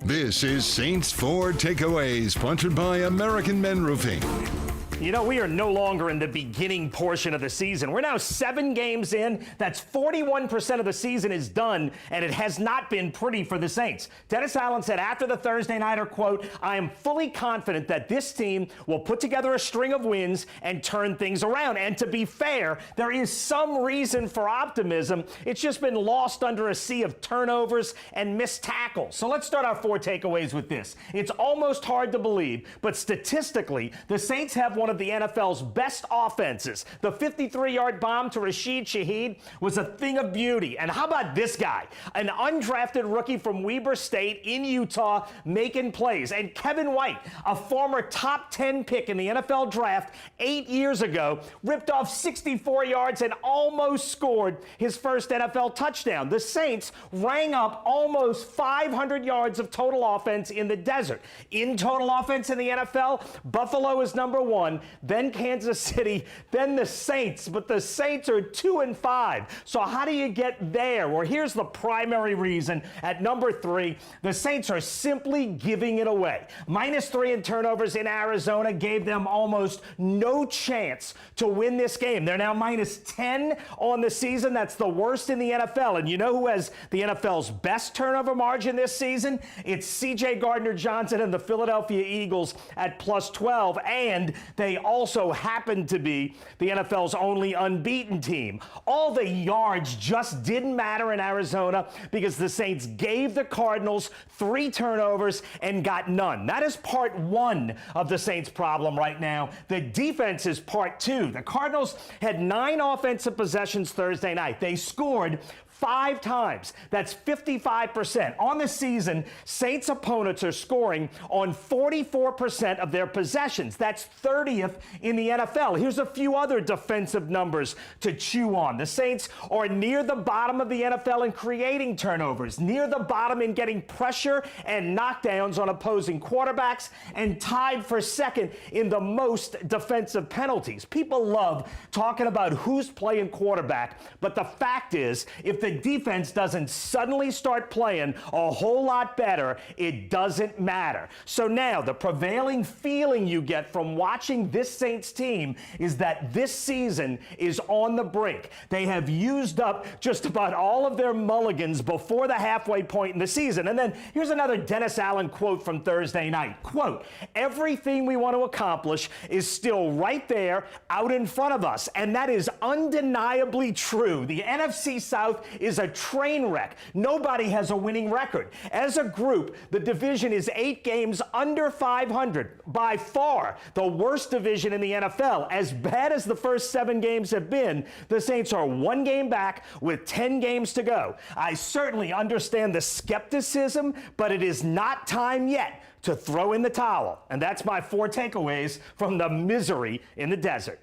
This is Saints 4 Takeaways, sponsored by American Men Roofing. You know, we are no longer in the beginning portion of the season. We're now 7 games in. That's 41% of the season is done, and it has not been pretty for the Saints. Dennis Allen said after the Thursday nighter, quote, "I am fully confident that this team will put together a string of wins and turn things around." And to be fair, there is some reason for optimism. It's just been lost under a sea of turnovers and missed tackles. So let's start our 4 takeaways with this. It's almost hard to believe, but statistically, the Saints have one of the NFL's best offenses. The 53-yard bomb to Rashid Shaheed was a thing of beauty. And how about this guy? An undrafted rookie from Weber State in Utah making plays. And Kevin White, a former top 10 pick in the NFL draft 8 years ago, ripped off 64 yards and almost scored his first NFL touchdown. The Saints rang up almost 500 yards of total offense in the desert. In total offense in the NFL, Buffalo is number 1, then Kansas City, then the Saints. But the Saints are 2-5. So how do you get there? Well, here's the primary reason. At number 3, the Saints are simply giving it away. -3 in turnovers in Arizona gave them almost no chance to win this game. They're now -10 on the season. That's the worst in the NFL. And you know who has the NFL's best turnover margin this season? It's C.J. Gardner-Johnson and the Philadelphia Eagles at +12. And they also happen to be the NFL's only unbeaten team. All the yards just didn't matter in Arizona because the Saints gave the Cardinals 3 turnovers and got none. That is part 1 of the Saints' problem right now. The defense is part 2. The Cardinals had 9 offensive possessions Thursday night. They scored 5 times. That's 55%. On the season, Saints opponents are scoring on 44% of their possessions. That's 30th in the NFL. Here's a few other defensive numbers to chew on. The Saints are near the bottom of the NFL in creating turnovers, near the bottom in getting pressure and knockdowns on opposing quarterbacks, and tied for 2nd in the most defensive penalties. People love talking about who's playing quarterback, but the fact is, if the defense doesn't suddenly start playing a whole lot better, it doesn't matter. So now the prevailing feeling you get from watching this Saints team is that this season is on the brink. They have used up just about all of their mulligans before the halfway point in the season. And then here's another Dennis Allen quote from Thursday night. Quote, "Everything we want to accomplish is still right there out in front of us." And that is undeniably true. The NFC South is a train wreck. Nobody has a winning record. As a group, the division is 8 games under 500. By far the worst division in the NFL. As bad as the first 7 games have been, the Saints are 1 game back with 10 games to go. I certainly understand the skepticism, but it is not time yet to throw in the towel. And that's my 4 takeaways from the misery in the desert.